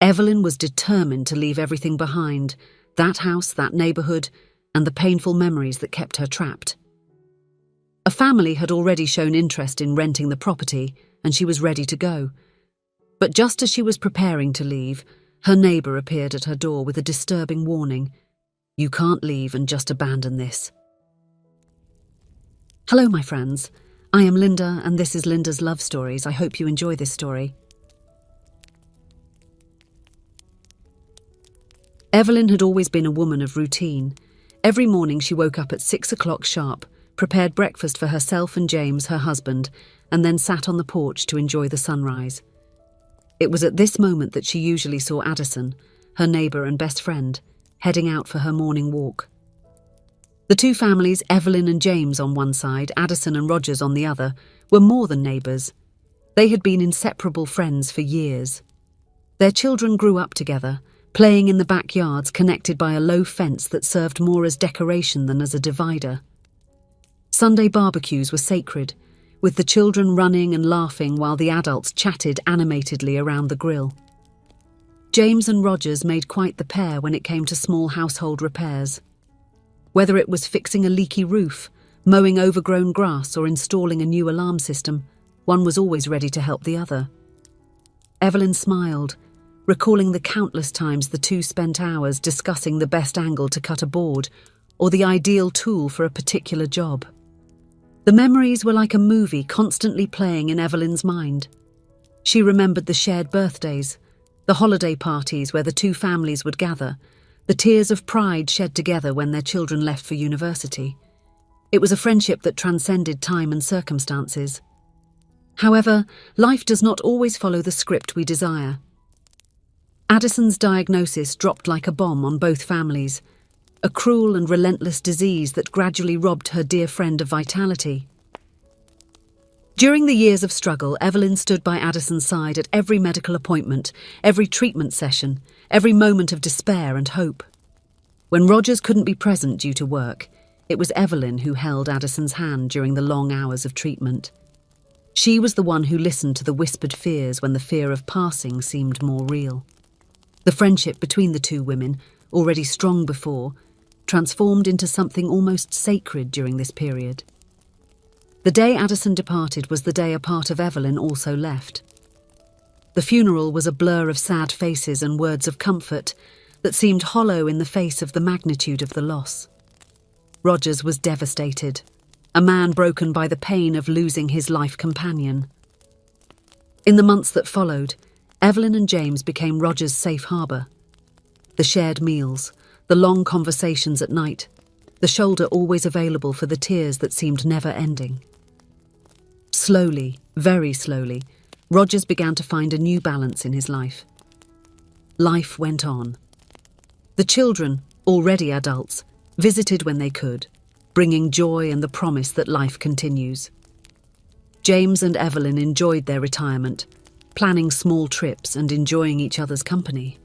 Evelyn was determined to leave everything behind, that house, that neighbourhood, and the painful memories that kept her trapped. A family had already shown interest in renting the property, and she was ready to go. But just as she was preparing to leave, her neighbour appeared at her door with a disturbing warning. "You can't leave and just abandon this." Hello, my friends. I am Linda, and this is Linda's Love Stories. I hope you enjoy this story. Evelyn had always been a woman of routine. Every morning she woke up at 6 o'clock sharp, prepared breakfast for herself and James, her husband, and then sat on the porch to enjoy the sunrise. It was at this moment that she usually saw Addison, her neighbour and best friend, heading out for her morning walk. The two families, Evelyn and James on one side, Addison and Rogers on the other, were more than neighbours. They had been inseparable friends for years. Their children grew up together, playing in the backyards connected by a low fence that served more as decoration than as a divider. Sunday barbecues were sacred, with the children running and laughing while the adults chatted animatedly around the grill. James and Rogers made quite the pair when it came to small household repairs. Whether it was fixing a leaky roof, mowing overgrown grass, or installing a new alarm system, one was always ready to help the other. Evelyn smiled, recalling the countless times the two spent hours discussing the best angle to cut a board or the ideal tool for a particular job. The memories were like a movie constantly playing in Evelyn's mind. She remembered the shared birthdays, the holiday parties where the two families would gather, the tears of pride shed together when their children left for university. It was a friendship that transcended time and circumstances. However, life does not always follow the script we desire. Addison's diagnosis dropped like a bomb on both families, a cruel and relentless disease that gradually robbed her dear friend of vitality. During the years of struggle, Evelyn stood by Addison's side at every medical appointment, every treatment session, every moment of despair and hope. When Rogers couldn't be present due to work, it was Evelyn who held Addison's hand during the long hours of treatment. She was the one who listened to the whispered fears when the fear of passing seemed more real. The friendship between the two women, already strong before, transformed into something almost sacred during this period. The day Addison departed was the day a part of Evelyn also left. The funeral was a blur of sad faces and words of comfort that seemed hollow in the face of the magnitude of the loss. Rogers was devastated, a man broken by the pain of losing his life companion. In the months that followed, Evelyn and James became Rogers' safe harbour. The shared meals, the long conversations at night, the shoulder always available for the tears that seemed never ending. Slowly, very slowly, Rogers began to find a new balance in his life. Life went on. The children, already adults, visited when they could, bringing joy and the promise that life continues. James and Evelyn enjoyed their retirement, planning small trips and enjoying each other's company.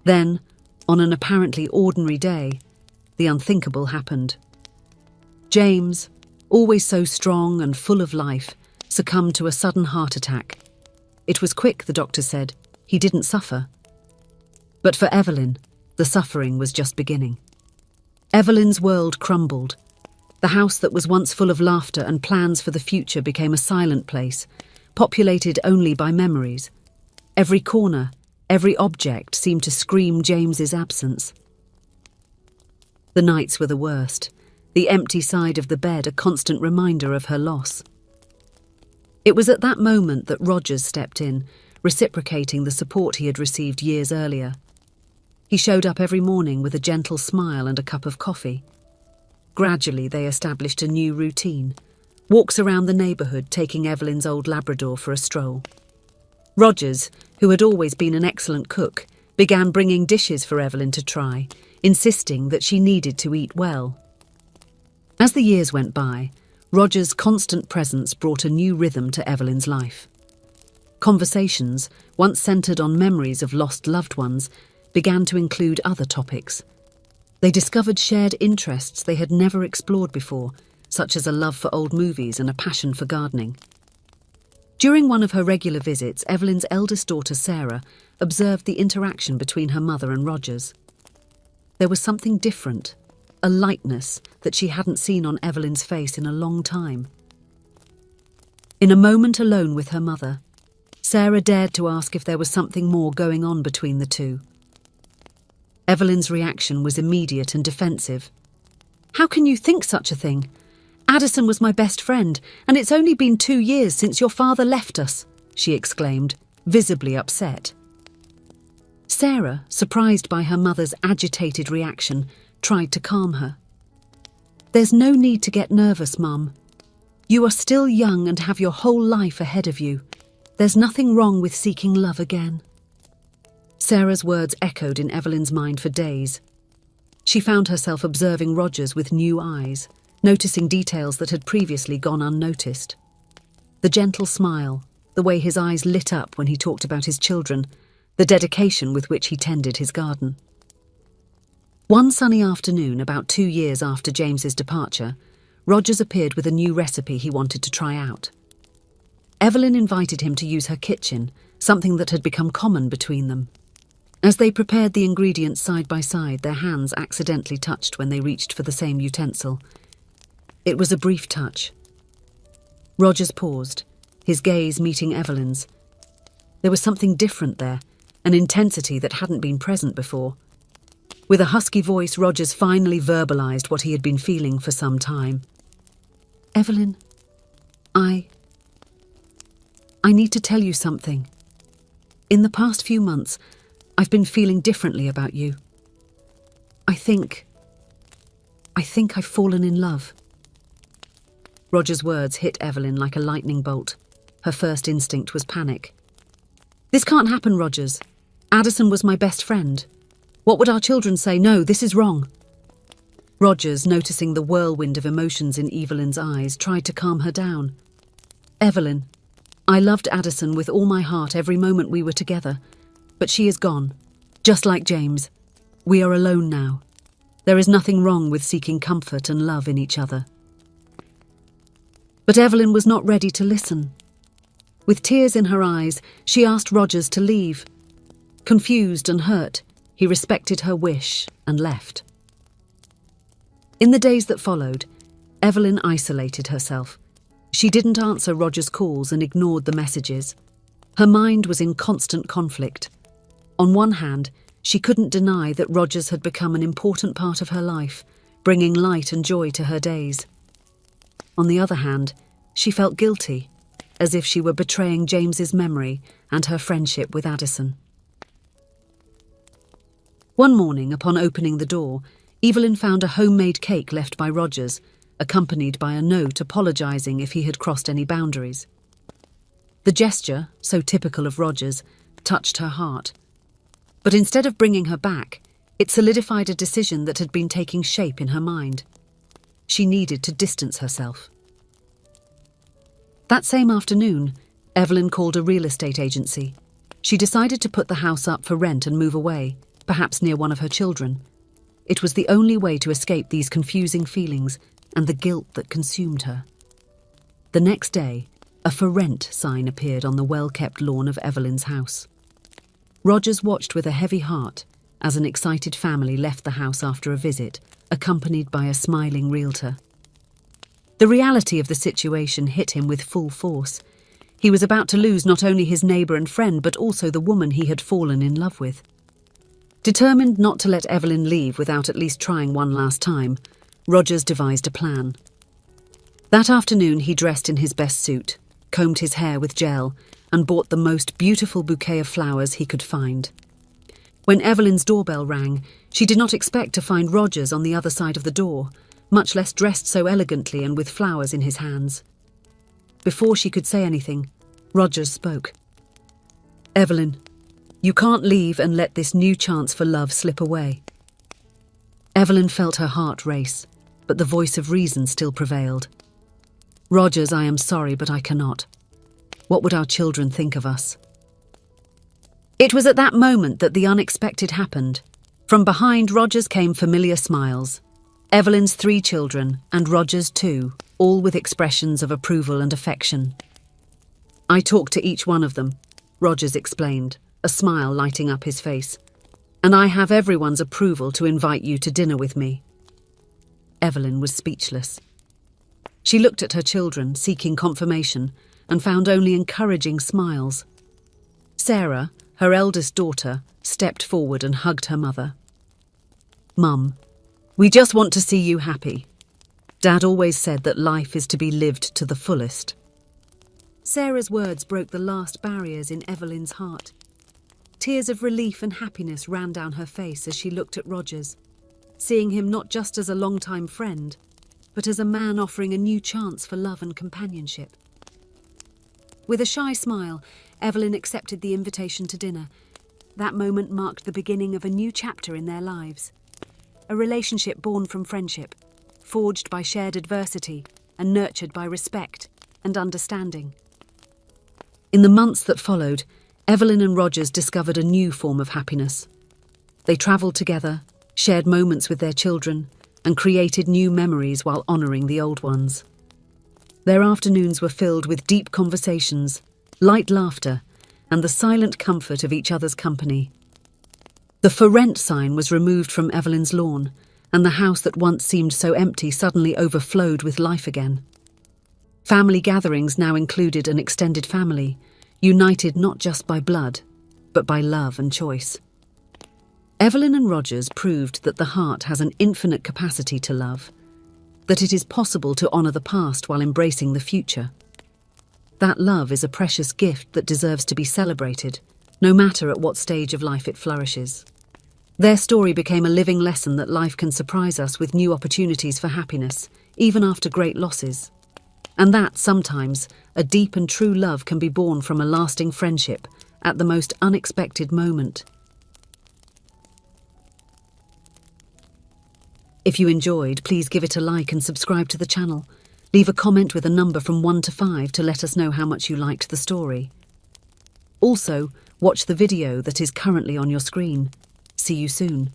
Then, on an apparently ordinary day, the unthinkable happened. James, always so strong and full of life, succumbed to a sudden heart attack. It was quick, the doctor said. He didn't suffer. But for Evelyn, the suffering was just beginning. Evelyn's world crumbled. The house that was once full of laughter and plans for the future became a silent place, populated only by memories. Every corner, every object seemed to scream James's absence. The nights were the worst, the empty side of the bed a constant reminder of her loss. It was at that moment that Rogers stepped in, reciprocating the support he had received years earlier. He showed up every morning with a gentle smile and a cup of coffee. Gradually, they established a new routine, walks around the neighbourhood taking Evelyn's old Labrador for a stroll. Rogers, who had always been an excellent cook, began bringing dishes for Evelyn to try, insisting that she needed to eat well. As the years went by, Rogers' constant presence brought a new rhythm to Evelyn's life. Conversations, once centred on memories of lost loved ones, began to include other topics. They discovered shared interests they had never explored before, such as a love for old movies and a passion for gardening. During one of her regular visits, Evelyn's eldest daughter, Sarah, observed the interaction between her mother and Rogers. There was something different, a lightness that she hadn't seen on Evelyn's face in a long time. In a moment alone with her mother, Sarah dared to ask if there was something more going on between the two. Evelyn's reaction was immediate and defensive. "How can you think such a thing? Addison was my best friend, and it's only been 2 years since your father left us," she exclaimed, visibly upset. Sarah, surprised by her mother's agitated reaction, tried to calm her. "There's no need to get nervous, Mum. You are still young and have your whole life ahead of you. There's nothing wrong with seeking love again." Sarah's words echoed in Evelyn's mind for days. She found herself observing Rogers with new eyes, noticing details that had previously gone unnoticed. The gentle smile, the way his eyes lit up when he talked about his children, the dedication with which he tended his garden. One sunny afternoon, about 2 years after James's departure, Rogers appeared with a new recipe he wanted to try out. Evelyn invited him to use her kitchen, something that had become common between them. As they prepared the ingredients side by side, their hands accidentally touched when they reached for the same utensil. It was a brief touch. Rogers paused, his gaze meeting Evelyn's. There was something different there, an intensity that hadn't been present before. With a husky voice, Rogers finally verbalized what he had been feeling for some time. "Evelyn, I need to tell you something. In the past few months, I've been feeling differently about you. I think I've fallen in love." Roger's words hit Evelyn like a lightning bolt. Her first instinct was panic. "This can't happen, Rogers. Addison was my best friend. What would our children say? No, this is wrong." Rogers, noticing the whirlwind of emotions in Evelyn's eyes, tried to calm her down. "Evelyn, I loved Addison with all my heart every moment we were together, but she is gone, just like James. We are alone now. There is nothing wrong with seeking comfort and love in each other." But Evelyn was not ready to listen. With tears in her eyes, she asked Rogers to leave. Confused and hurt, he respected her wish and left. In the days that followed, Evelyn isolated herself. She didn't answer Rogers' calls and ignored the messages. Her mind was in constant conflict. On one hand, she couldn't deny that Rogers had become an important part of her life, bringing light and joy to her days. On the other hand, she felt guilty, as if she were betraying James's memory and her friendship with Addison. One morning, upon opening the door, Evelyn found a homemade cake left by Rogers, accompanied by a note apologising if he had crossed any boundaries. The gesture, so typical of Rogers, touched her heart. But instead of bringing her back, it solidified a decision that had been taking shape in her mind. She needed to distance herself. That same afternoon, Evelyn called a real estate agency. She decided to put the house up for rent and move away, perhaps near one of her children. It was the only way to escape these confusing feelings and the guilt that consumed her. The next day, a "for rent" sign appeared on the well-kept lawn of Evelyn's house. Rogers watched with a heavy heart as an excited family left the house after a visit, accompanied by a smiling realtor. The reality of the situation hit him with full force. He was about to lose not only his neighbour and friend, but also the woman he had fallen in love with. Determined not to let Evelyn leave without at least trying one last time, Rogers devised a plan. That afternoon he dressed in his best suit, combed his hair with gel, and bought the most beautiful bouquet of flowers he could find. When Evelyn's doorbell rang, she did not expect to find Rogers on the other side of the door, much less dressed so elegantly and with flowers in his hands. Before she could say anything, Rogers spoke. "Evelyn, you can't leave and let this new chance for love slip away." Evelyn felt her heart race, but the voice of reason still prevailed. "Rogers, I am sorry, but I cannot. What would our children think of us?" It was at that moment that the unexpected happened. From behind Rogers came familiar smiles. Evelyn's 3 children, and Rogers' 2, all with expressions of approval and affection. I talked to each one of them, Rogers explained, a smile lighting up his face. And I have everyone's approval to invite you to dinner with me. Evelyn was speechless. She looked at her children, seeking confirmation, and found only encouraging smiles. Sarah, her eldest daughter, stepped forward and hugged her mother. Mum, we just want to see you happy. Dad always said that life is to be lived to the fullest. Sarah's words broke the last barriers in Evelyn's heart. Tears of relief and happiness ran down her face as she looked at Rogers, seeing him not just as a longtime friend, but as a man offering a new chance for love and companionship. With a shy smile, Evelyn accepted the invitation to dinner. That moment marked the beginning of a new chapter in their lives. A relationship born from friendship, forged by shared adversity and nurtured by respect and understanding. In the months that followed, Evelyn and Rogers discovered a new form of happiness. They travelled together, shared moments with their children, and created new memories while honouring the old ones. Their afternoons were filled with deep conversations, light laughter, and the silent comfort of each other's company. The "For Rent" sign was removed from Evelyn's lawn, and the house that once seemed so empty suddenly overflowed with life again. Family gatherings now included an extended family, united not just by blood, but by love and choice. Evelyn and Rogers proved that the heart has an infinite capacity to love, that it is possible to honour the past while embracing the future. That love is a precious gift that deserves to be celebrated, no matter at what stage of life it flourishes. Their story became a living lesson that life can surprise us with new opportunities for happiness, even after great losses. And that, sometimes, a deep and true love can be born from a lasting friendship at the most unexpected moment. If you enjoyed, please give it a like and subscribe to the channel. Leave a comment with a number from 1 to 5 to let us know how much you liked the story. Also, watch the video that is currently on your screen. See you soon.